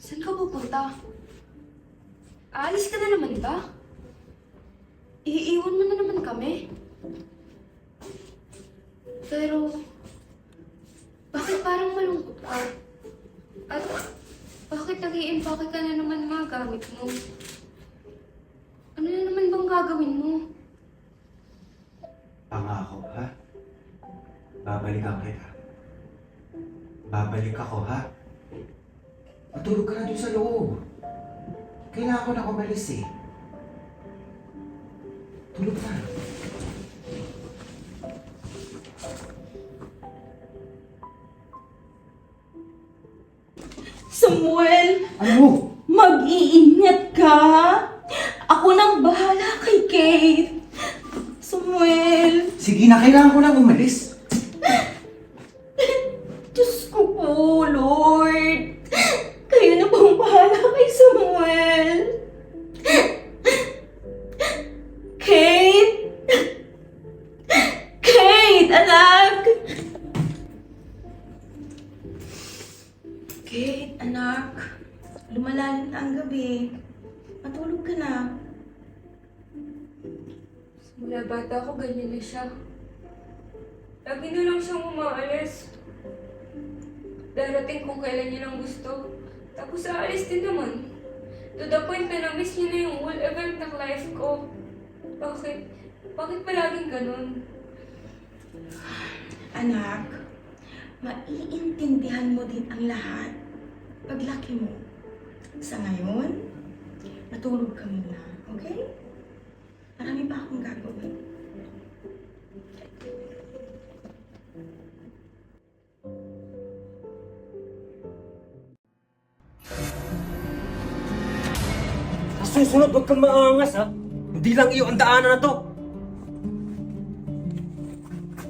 Saan ka pupunta? Aalis ka na naman ba? Iiwan mo na naman kami? Pero, bakit parang malungkot ka? At bakit nag-i-impake ka na naman mga gamit mo? Ano na naman bang gagawin mo? Pangako, ha? Babalikan kita. Babalik ako, ha? Matulog ka na doon sa loob. Kailangan ko na umalis eh. Tulog na. Samuel! Ano? Mag-iingat ka! Ako nang bahala kay Kate! Samuel! Sige na, kailangan ko na umalis. Diyos ko po, Lord! Kayo na pong bahala kay Samuel! Kate! Kate, anak! Kate, anak. Lumalalim na ang gabi. Matulog ka na. Simula bata ako, ganyan na siya. Lagi na lang siyang umaalis. Darating kung kailan niya lang gusto. Tapos aalis din naman. To the point na na-miss niya na yung whole event ng life ko. Bakit? Bakit palaging ganun? Anak, maiintindihan mo din ang lahat paglaki mo. Sa ngayon, matulog ka muna, okay? Marami pa akong gagawin. Sa susunod, huwag kang maangas, ha? Hindi lang iyo ang daanan na to.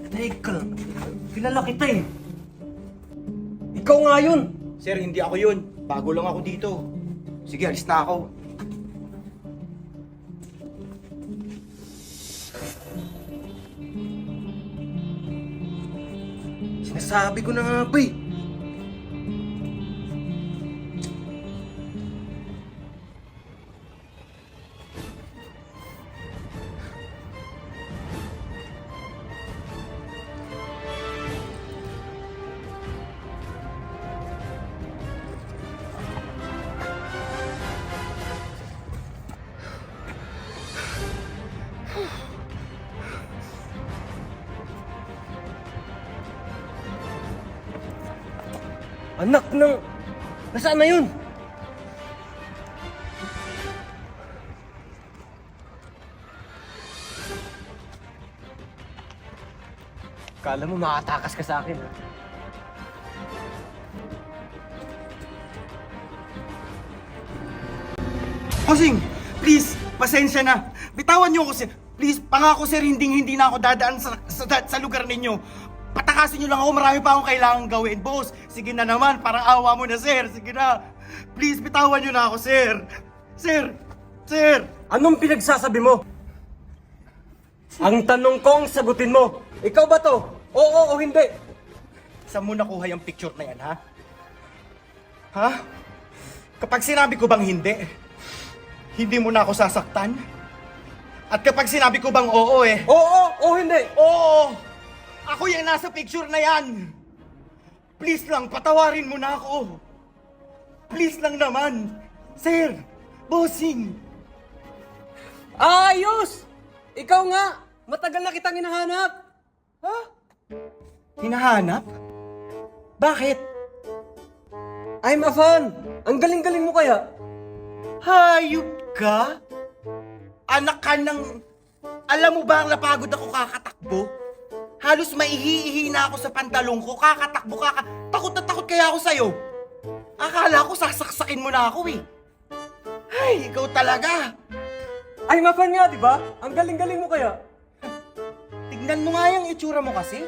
Teka lang. Kilala kita eh. Ikaw nga yun. Sir, hindi ako yun. Bago lang ako dito. Sige, alis na ako. Sinasabi ko na nga ba eh. Anak ng... Nasaan na yun? Kala mo makatakas ka sa akin, ha? Bossing, please, pasensya na. Bitawan niyo ako, sir. Please, pangako, sir, hindi na ako dadaan sa lugar ninyo. Patakasin niyo lang ako, marami pa akong kailangang gawin. Boss, sige na naman, parang awa mo na, sir. Sige na. Please, bitawan niyo na ako, sir. Sir! Sir! Anong pinagsasabi mo? Ang tanong kong sagutin mo. Ikaw ba to? Oo o hindi? Saan mo nakuha yung picture na yan, ha? Ha? Kapag sinabi ko bang hindi mo na ako sasaktan? At kapag sinabi ko bang oo Oo o hindi? oo! Ako yung nasa picture na yan! Please lang, patawarin mo na ako! Please lang naman! Sir! Bossing! Ayos! Ikaw nga! Matagal na kitang hinahanap! Ha? Hinahanap? Bakit? I'm a fan! Ang galing-galing mo kaya? Hayop ka? Anak ka ng... Alam mo ba ang napagod ako kakatakbo? Halos maihi-ihi na ako sa pantalong ko, kakatakbo, takot na takot kaya ako sa'yo. Akala ko sasaksakin mo na ako eh. Ay, ikaw talaga. Ay, mafan nga, di ba? Ang galing-galing mo kaya. Tignan mo nga yung itsura mo kasi.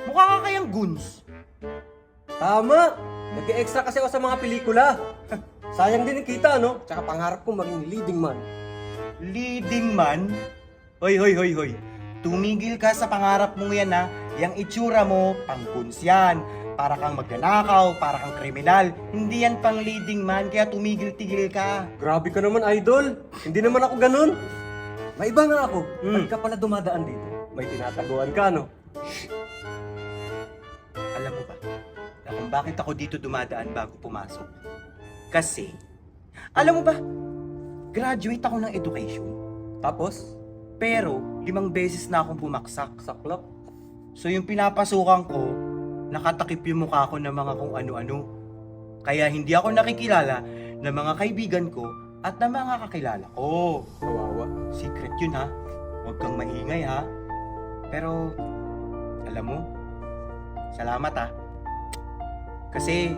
Mukha ka kayang goons. Tama! Nag-extra kasi ako sa mga pelikula. Sayang din yung kita, no? Tsaka pangarap ko maging leading man. Leading man? Hoy. Tumigil ka sa pangarap mo yan ha. Yang itsura mo, pang goons yan. Para kang magnanakaw, para kang kriminal. Hindi yan pang leading man, kaya tumigil-tigil ka. Grabe ka naman, idol. Hindi naman ako ganun. Maiba nga ako. Pagka pala dumadaan dito, may tinataguan ka, no? Alam mo ba, na kung bakit ako dito dumadaan bago pumasok? Kasi, alam mo ba, graduate ako ng education. Tapos, Pero, 5 beses na akong bumaksak. saklap. So yung pinapasukan ko, nakatakip yung mukha ko ng mga kung ano-ano. Kaya hindi ako nakikilala ng mga kaibigan ko at ng mga kakilala ko. Kawawa. Secret yun ha. Huwag kang maingay ha. Pero, alam mo, salamat ha. Kasi,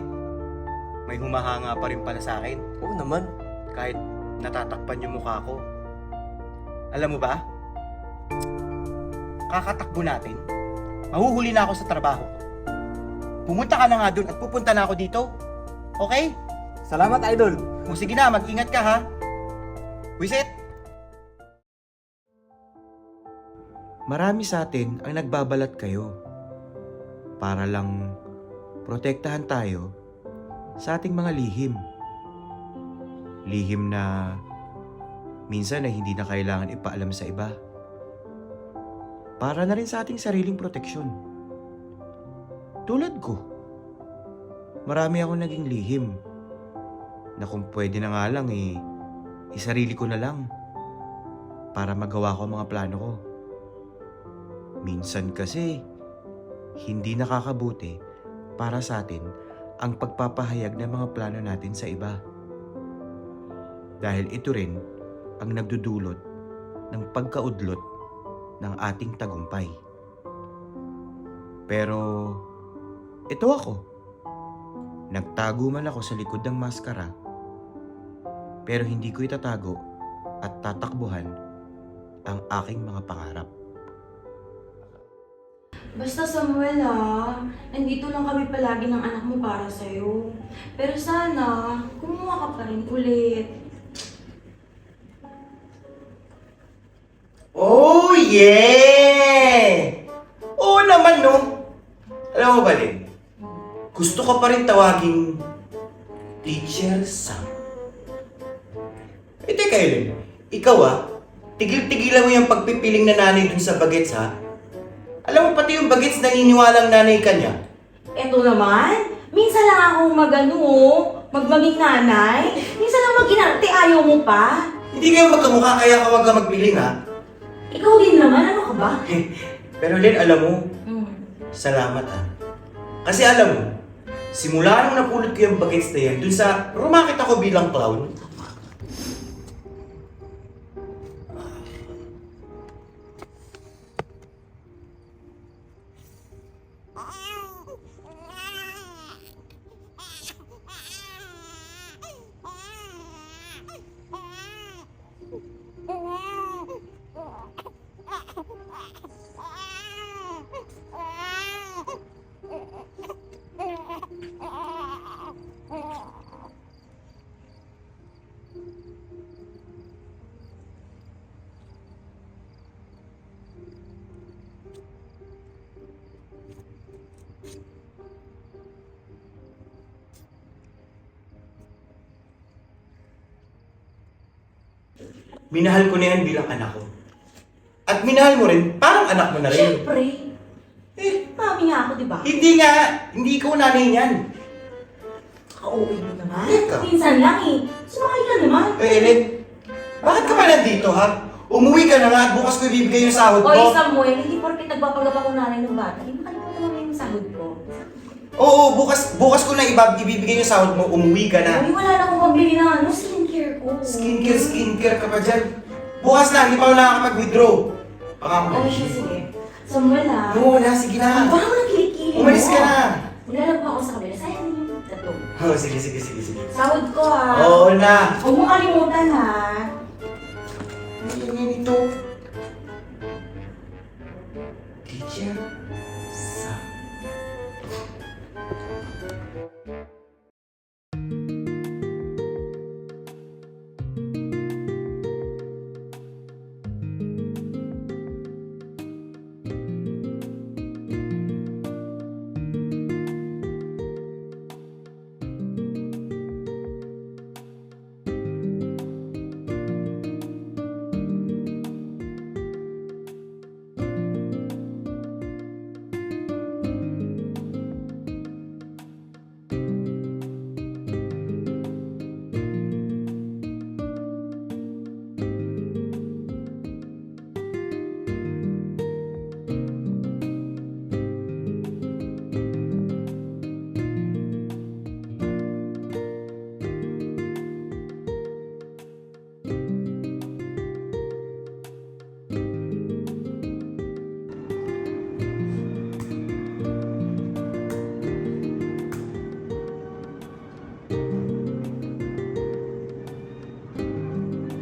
may humahanga pa rin pala sa akin. Oo naman. Kahit natatakpan yung mukha ko. Alam mo ba? Kakatakbo natin. Mahuhuli na ako sa trabaho ko. Pumunta ka na nga dun at pupunta na ako dito. Okay? Salamat, idol. O sige na, mag-ingat ka ha. Wisit! Marami sa atin ang nagbabalat kayo para lang protektahan tayo sa ating mga lihim. Lihim na minsan ay hindi na kailangan ipaalam sa iba. Para na rin sa ating sariling proteksyon. Tulad ko. Marami akong naging lihim na kung pwede na nga lang isarili ko na lang para magawa ko ang mga plano ko. Minsan kasi hindi nakakabuti para sa atin ang pagpapahayag ng mga plano natin sa iba. Dahil ito rin ang nagdudulot ng pagkaudlot ng ating tagumpay. Pero ito ako. Nagtago man ako sa likod ng maskara, pero hindi ko itatago at tatakbuhan ang aking mga pangarap. Basta Samuel nandito lang kami palagi ng anak mo para sa'yo. Pero sana, kumuha ka pa rin ulit. Oh yeah! Oo naman no. Alam mo ba din? Gusto ko pa rin tawaging Teacher Sam. Teka Ellen, ikaw tigil-tigilan mo yung pagpipiling na nanay dun sa bagets ha? Alam mo pati yung bagets naniniwalang nanay ka niya. Eto naman, minsan lang ako magmaging nanay. Minsan lang mag-inarte, ayaw mo pa. Hindi kayo magkamukha kaya ka wag ka magpiling ha? Ikaw din naman, ano ka ba? Pero Len, alam mo, salamat ha. Kasi alam mo, simula nung napulot ko yung bagets na yan, dun sa rumakit ako bilang clown, minahal ko na yan bilang anak ko. At minahal mo rin, parang anak mo na rin. Siyempre. Mami nga ako, di ba? Hindi nga, hindi ikaw nanay niyan. Ka-uwi mo naman. Teka. Minsan lang Sumakay ka naman. Ellen, bakit ka ba nandito ha? Umuwi ka na nga at bukas ko ibibigay yung sahod ko. Oy, Samuel, hindi porket nagpapagap ako nanay ng bata. Hindi makalimutan naman yung sahod ko. Oo, bukas ko na ibibigay yung sahod mo, umuwi ka na. Uy, wala na akong pambili ng skincare ko. Skincare ka pa dyan. Bukas na, hindi pa ako nakakapag-withdraw. Pangako. Ano siya, sige. Samuel ha? Oo na, sige na. Baka mo nang kilikili Umalis ka na. Nilalag pa ako sa kanila. Sayang din yung tattoo. Oh, sige. Sahod ko ha. Oo na. Huwag mo kalimutan ha. Ano yan ito? Teacher Sam.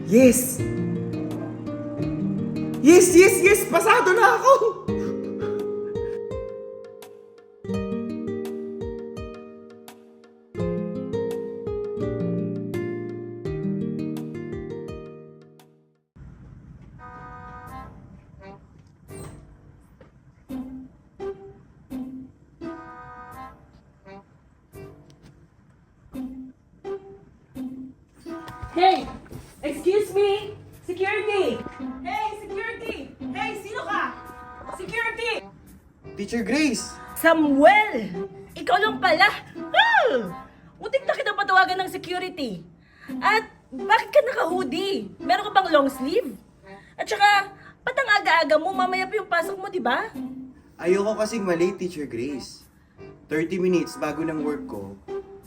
Yes! Yes! Pasado na ako! Hey! Excuse me! Security! Hey, security! Hey, sino ka? Security! Teacher Grace! Samuel! Ikaw lang pala! Muntik na kita patawagan ng security. At bakit ka naka-hoodie? Meron ka bang long sleeve? At saka, ba't ang aga-aga mo? Mamaya pa yung pasok mo, di ba? Ayoko kasing malate, Teacher Grace. 30 minutes bago ng work ko,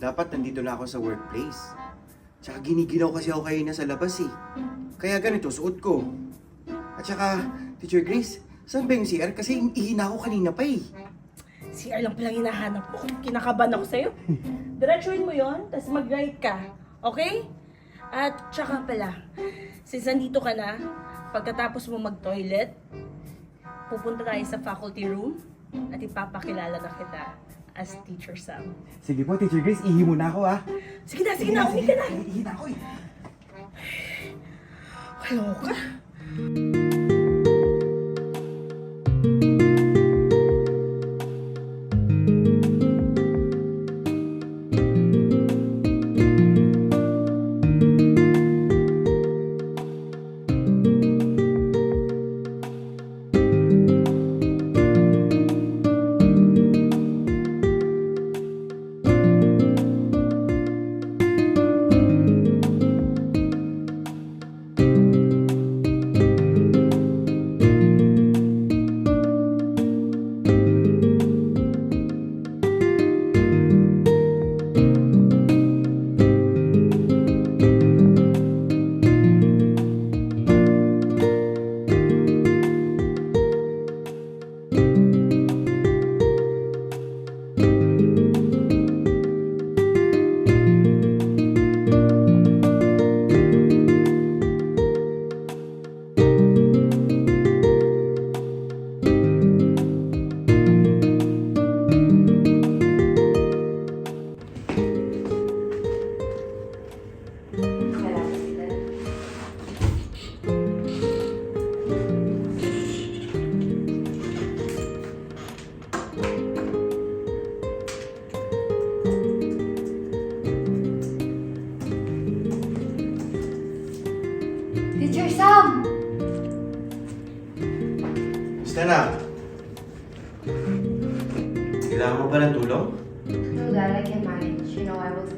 dapat nandito na ako sa workplace. Tsaka giniginaw kasi ako kayo na sa labas eh. Kaya ganito, suot ko. At saka, Teacher Grace, saan ba yung CR? Kasi ihina ako kanina pa eh. CR lang palang hinahanap ko. Kinakabahan ako sa'yo. Diretsuhin mo yon, tapos mag-right ka. Okay? At tsaka pala, since nandito ka na, pagkatapos mo mag-toilet, pupunta tayo sa faculty room at ipapakilala na kita as Teacher Sam. Sige po, Teacher Grace, ihi muna ako ah. Sige na, uwi ka na. Ihina ako eh. Kaloka. Teacher Sam! Basta na. Kailangan mo ba ng tulong? No, Dad, I can manage. You know, I was